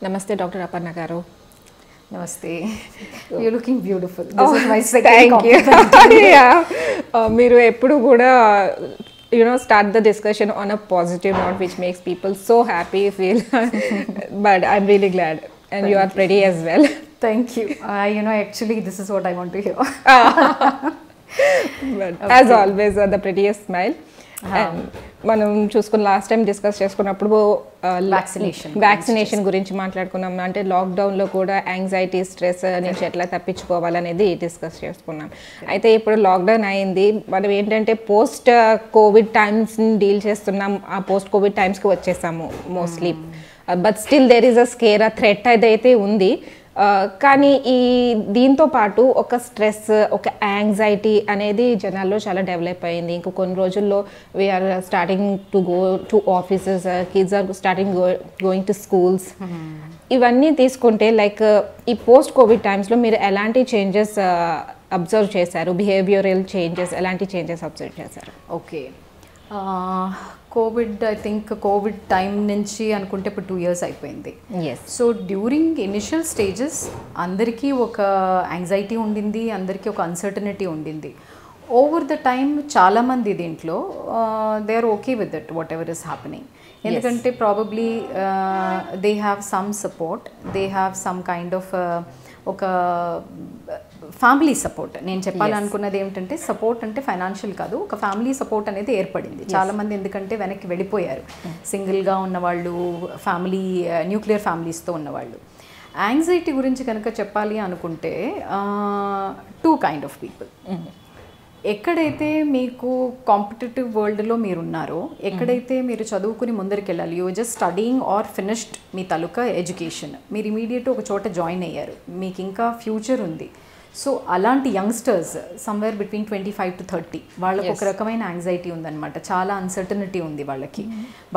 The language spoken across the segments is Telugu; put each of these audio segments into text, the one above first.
నమస్తే డాక్టర్ అపర్ణ గారు. నమస్తే. You looking beautiful. This is my second compliment. మీరు ఎప్పుడు కూడా start the discussion on a positive note which makes people so happy feel. But I'm really glad and you are pretty as well. Thank you. Actually this is what I want to hear. But as always the prettiest smile. మనం చూసుకున్న లాస్ట్ టైం డిస్కస్ చేసుకున్నప్పుడు వ్యాక్సినేషన్ గురించి మాట్లాడుకున్నాం. అంటే లాక్డౌన్లో కూడా యాంగ్జైటీ స్ట్రెస్ నుంచి ఎట్లా తప్పించుకోవాలనేది డిస్కస్ చేసుకున్నాం. అయితే ఇప్పుడు లాక్డౌన్ అయింది, మనం ఏంటంటే పోస్ట్ కోవిడ్ టైమ్స్ని డీల్ చేస్తున్నాం. ఆ పోస్ట్ కోవిడ్ టైమ్స్కి వచ్చేసాము mostly. But still there is a scare, a threat అదైతే ఉంది. కానీ దీంతో పాటు ఒక స్ట్రెస్, ఒక యాంగ్జైటీ అనేది జనాల్లో చాలా డెవలప్ అయింది. ఇంకో కొన్ని రోజుల్లో we're starting to go to offices, kids are starting going to schools. ఇవన్నీ తీసుకుంటే లైక్ ఈ పోస్ట్ కోవిడ్ టైమ్స్లో మీరు ఎలాంటి చేంజెస్ అబ్జర్వ్ చేశారు? బిహేవియరల్ చేంజెస్, ఎలాంటి చేంజెస్ అబ్జర్వ్ చేశారు? Okay, covid I think covid time నుంచి అనుకుంటే ఇప్పుడు 2 years అయిపోయింది. సో డ్యూరింగ్ ఇనిషియల్ స్టేజెస్ అందరికీ ఒక యాంగ్జైటీ ఉండింది, అందరికీ ఒక అన్సర్టనిటీ ఉండింది. ఓవర్ ద టైమ్ చాలామంది దీంట్లో they are okay with that whatever is happening. ఎందుకంటే probably they have some support, they have some kind of ఒక ఫ్యామిలీ సపోర్ట్. నేను చెప్పాలనుకున్నది ఏమిటంటే సపోర్ట్ అంటే ఫైనాన్షియల్ కాదు, ఒక ఫ్యామిలీ సపోర్ట్ అనేది ఏర్పడింది చాలామంది. ఎందుకంటే వెనక్కి వెళ్ళిపోయారు సింగిల్గా ఉన్నవాళ్ళు, ఫ్యామిలీ న్యూక్లియర్ ఫ్యామిలీస్తో ఉన్నవాళ్ళు. యాంగ్జైటీ గురించి కనుక చెప్పాలి అనుకుంటే 2 kind of పీపుల్. ఎక్కడైతే మీకు కాంపిటేటివ్ వరల్డ్లో మీరున్నారో, ఎక్కడైతే మీరు చదువుకుని ముందరికి వెళ్ళాలి, you just studying are finished me taluka education, మీరు ఇమీడియట్ ఒక చోట జాయిన్ అయ్యారు, మీకు ఇంకా ఫ్యూచర్ ఉంది. సో అలాంటి యంగ్స్టర్స్ సమ్వేర్ బిట్వీన్ 25 to 30 వాళ్ళకు ఒక రకమైన యాంగ్జైటీ ఉందన్నమాట. చాలా అన్సర్టనిటీ ఉంది వాళ్ళకి.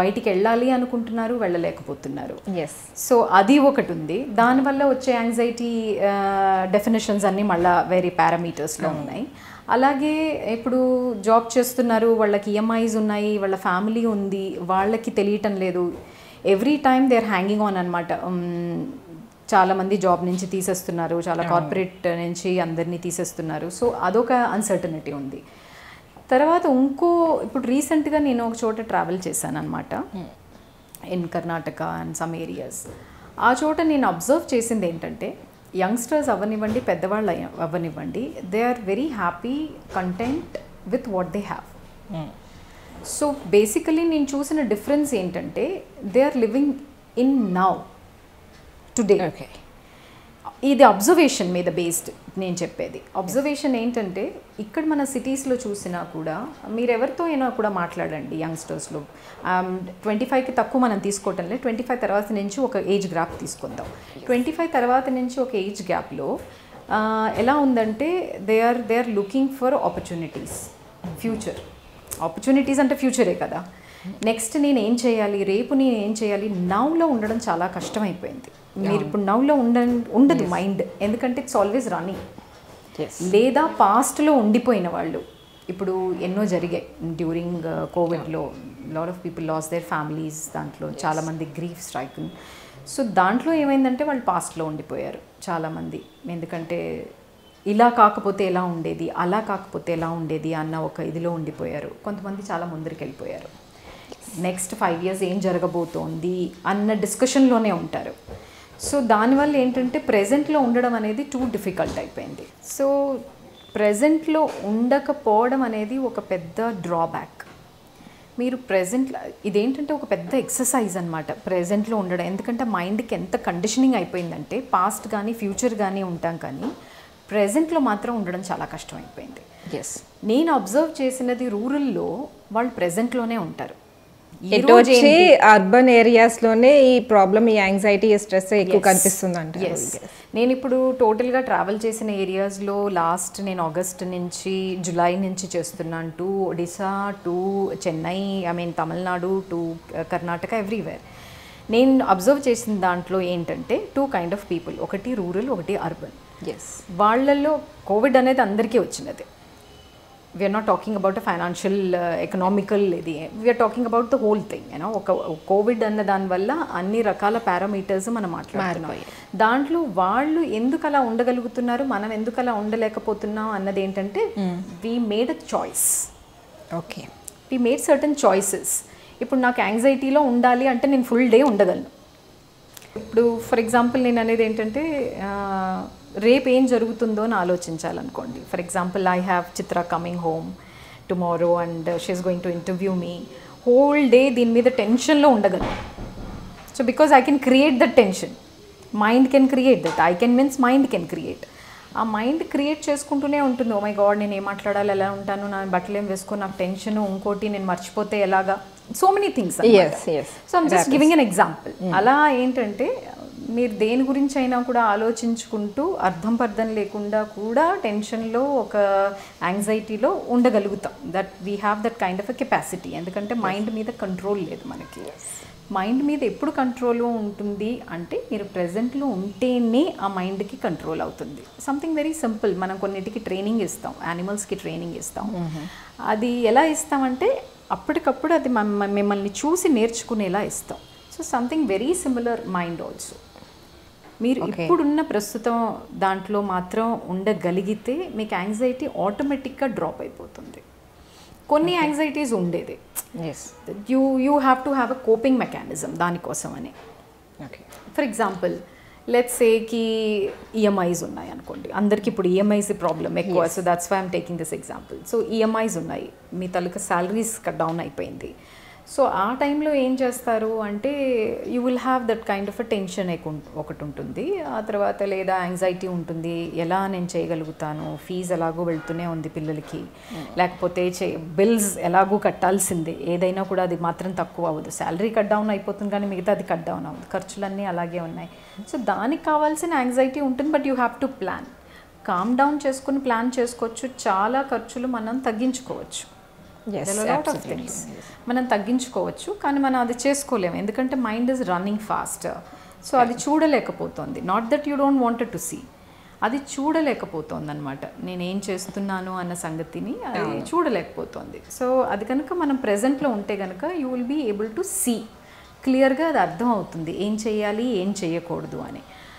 బయటికి వెళ్ళాలి అనుకుంటున్నారు, వెళ్ళలేకపోతున్నారు. సో అది ఒకటి ఉంది. దానివల్ల వచ్చే యాంగ్జైటీ డెఫినేషన్స్ అన్నీ మళ్ళీ వేరే పారామీటర్స్లో ఉన్నాయి. అలాగే ఇప్పుడు జాబ్ చేస్తున్నారు, వాళ్ళకి ఈఎంఐస్ ఉన్నాయి, వాళ్ళ ఫ్యామిలీ ఉంది, వాళ్ళకి తెలియటం లేదు. Every time they are hanging on అనమాట. చాలామంది జాబ్ నుంచి తీసేస్తున్నారు, చాలా కార్పొరేట్ నుంచి అందరినీ తీసేస్తున్నారు. సో అదొక అన్సర్టనిటీ ఉంది. తర్వాత ఇప్పుడు రీసెంట్గా నేను ఒక చోట ట్రావెల్ చేశాను అనమాట, in Karnataka and some areas. ఆ చోట నేను అబ్జర్వ్ చేసింది ఏంటంటే యంగ్స్టర్స్ అవ్వనివ్వండి, పెద్దవాళ్ళు అవ్వనివ్వండి, they are very happy, content with what they have. So basically నేను చూసిన డిఫరెన్స్ ఏంటంటే they are living in now today. ఇది అబ్జర్వేషన్ మీద బేస్డ్ నేను చెప్పేది. అబ్జర్వేషన్ ఏంటంటే ఇక్కడ మన సిటీస్లో చూసినా కూడా మీరు ఎవరితో అయినా కూడా మాట్లాడండి యంగ్స్టర్స్లో, 25కి తక్కువ మనం తీసుకోవటంలే, 25 తర్వాత నుంచి ఒక ఏజ్ గ్యాప్ తీసుకుందాం. 25 తర్వాత నుంచి ఒక ఏజ్ గ్యాప్లో ఎలా ఉందంటే they are looking for opportunities, future. Opportunities అంటే ఫ్యూచరే కదా. నెక్స్ట్ నేను ఏం చేయాలి, రేపు నేను ఏం చేయాలి, నౌలో ఉండడం చాలా కష్టమైపోయింది. మీరు ఇప్పుడు నౌలో ఉండదు మైండ్, ఎందుకంటే ఇట్స్ ఆల్వేస్ రన్నింగ్. లేదా పాస్ట్లో ఉండిపోయిన వాళ్ళు, ఇప్పుడు ఎన్నో జరిగాయి డ్యూరింగ్ కోవిడ్లో. Lot of people lost their families, దాంట్లో చాలామంది గ్రీఫ్ స్ట్రైక్. సో దాంట్లో ఏమైందంటే వాళ్ళు పాస్ట్లో ఉండిపోయారు చాలామంది. ఎందుకంటే ఇలా కాకపోతే ఎలా ఉండేది, అలా కాకపోతే ఎలా ఉండేది అన్న ఒక ఇదిలో ఉండిపోయారు. కొంతమంది చాలా ముందరికి వెళ్ళిపోయారు. నెక్స్ట్ 5 years ఏం జరగబోతోంది అన్న డిస్కషన్లోనే ఉంటారు. సో దానివల్ల ఏంటంటే ప్రెజెంట్లో ఉండడం అనేది టూ డిఫికల్ట్ అయిపోయింది. సో ప్రెజెంట్లో ఉండకపోవడం అనేది ఒక పెద్ద డ్రాబ్యాక్. మీరు ప్రెజెంట్లో ఇదేంటంటే ఒక పెద్ద ఎక్సర్సైజ్ అనమాట ప్రెజెంట్లో ఉండడం. ఎందుకంటే మైండ్కి ఎంత కండిషనింగ్ అయిపోయిందంటే పాస్ట్ కానీ ఫ్యూచర్ కానీ ఉంటాం, కానీ ప్రెజెంట్లో మాత్రం ఉండడం చాలా కష్టమైపోయింది. నేను అబ్జర్వ్ చేసినది రూరల్లో వాళ్ళు ప్రెజెంట్లోనే ఉంటారు. అర్బన్ ఏరియాస్లోనే ఈ ప్రాబ్లమ్, ఈ యాంగ్జైటీ, స్ట్రెస్ ఎక్కువ కనిపిస్తుంది అంటే. నేను ఇప్పుడు టోటల్గా ట్రావెల్ చేసిన ఏరియాస్లో నేను ఆగస్ట్ నుంచి జూలై నుంచి చేస్తున్నాను. To Odisha, to Chennai, Tamil Nadu, to Karnataka, everywhere. నేను అబ్జర్వ్ చేసిన దాంట్లో ఏంటంటే 2 kind of పీపుల్, ఒకటి రూరల్, ఒకటి అర్బన్. వాళ్ళల్లో కోవిడ్ అనేది అందరికీ వచ్చినది. We're not talking about a financial economical ఇది, we're talking about the whole thing. ఒక కోవిడ్ అన్న దానివల్ల అన్ని రకాల పారామీటర్స్ మనం మాట్లాడుతున్నాం. దాంట్లో వాళ్ళు ఎందుకు అలా ఉండగలుగుతున్నారు, మనం ఎందుకు అలా ఉండలేకపోతున్నాం అన్నది ఏంటంటే we made a choice. Okay, we made certain choices. ఇప్పుడు నాకు యాంగ్జైటీలో ఉండాలి అంటే నేను ఫుల్ డే ఉండగలను. ఇప్పుడు ఫర్ ఎగ్జాంపుల్ నేను అనేది ఏంటంటే రేపు ఏం జరుగుతుందో అని ఆలోచించాలనుకోండి. For example I have Chitra coming home tomorrow and she's going to interview me. Whole day దీని మీద టెన్షన్లో ఉండగలను. So because I can create that tension, mind can create that, I can means mind can create. ఆ మైండ్ క్రియేట్ చేసుకుంటూనే ఉంటుంది. ఓ మై గాడ్ నేను ఏం మాట్లాడాలి, ఎలా ఉంటాను, నా బట్టలు ఏం వేసుకొని నాకు టెన్షన్, ఇంకోటి నేను మర్చిపోతే ఎలాగా, so many things. So I'm just giving an example. అలా ఏంటంటే మీరు దేని గురించి అయినా కూడా ఆలోచించుకుంటూ అర్థం పర్థం లేకుండా కూడా టెన్షన్లో ఒక యాంగ్జైటీలో ఉండగలుగుతాం. That we have that kind of a capacity. ఎందుకంటే మైండ్ మీద కంట్రోల్ లేదు మనకి. మైండ్ మీద ఎప్పుడు కంట్రోల్ ఉంటుంది అంటే మీరు ప్రెజెంట్లో ఉంటేనే ఆ మైండ్కి కంట్రోల్ అవుతుంది. Something very simple. మనం కొన్నిటికి ట్రైనింగ్ ఇస్తాం, యానిమల్స్కి ట్రైనింగ్ ఇస్తాం. అది ఎలా ఇస్తామంటే అప్పటికప్పుడు అది మిమ్మల్ని చూసి నేర్చుకునేలా ఇస్తాం. So something very similar mind also. మీరు ఇప్పుడున్న ప్రస్తుతం దాంట్లో మాత్రం ఉండగలిగితే మీకు యాంగ్జైటీ ఆటోమేటిక్గా డ్రాప్ అయిపోతుంది. కొన్ని యాంగ్జైటీస్ ఉండేది, you have to have a coping mechanism దానికోసం అని. ఫర్ ఎగ్జాంపుల్ లెట్స్ సేకి ఈఎంఐస్ ఉన్నాయి అనుకోండి. అందరికి ఇప్పుడు ఈఎంఐస్ ప్రాబ్లమ్ ఎక్కువ. So that's why I'm taking this example. So EMIs ఉన్నాయి, మీ తాలూకా శాలరీస్ డౌన్ అయిపోయింది. సో ఆ టైంలో ఏం చేస్తారు అంటే you will have that kind of a tension ఒకటి ఉంటుంది. ఆ తర్వాత లేదా యాంగ్జైటీ ఉంటుంది, ఎలా నేను చేయగలుగుతాను, ఫీజు ఎలాగో వెళ్తూనే ఉంది పిల్లలకి, లేకపోతే బిల్స్ ఎలాగో కట్టాల్సిందే, ఏదైనా కూడా అది మాత్రం తక్కువ అవ్వదు. శాలరీ కట్ డౌన్ అయిపోతుంది కానీ మిగతా అది కట్ డౌన్ అవ్వదు, ఖర్చులన్నీ అలాగే ఉన్నాయి. సో దానికి కావాల్సిన యాంగ్జైటీ ఉంటుంది. But you have to plan. Calm down చేసుకుని ప్లాన్ చేసుకోవచ్చు. చాలా ఖర్చులు మనం తగ్గించుకోవచ్చు. మనం తగ్గించుకోవచ్చు, కానీ మనం అది చేసుకోలేము. ఎందుకంటే mind is running fast. So అది చూడలేకపోతుంది. Not that you don't wanted to see, అది చూడలేకపోతుంది అనమాట. నేనేం చేస్తున్నాను అన్న సంగతిని అది చూడలేకపోతుంది. సో అది కనుక మనం ప్రెజెంట్లో ఉంటే కనుక you will be able to see క్లియర్గా. అది అర్థం అవుతుంది ఏం చేయాలి ఏం చేయకూడదు అని.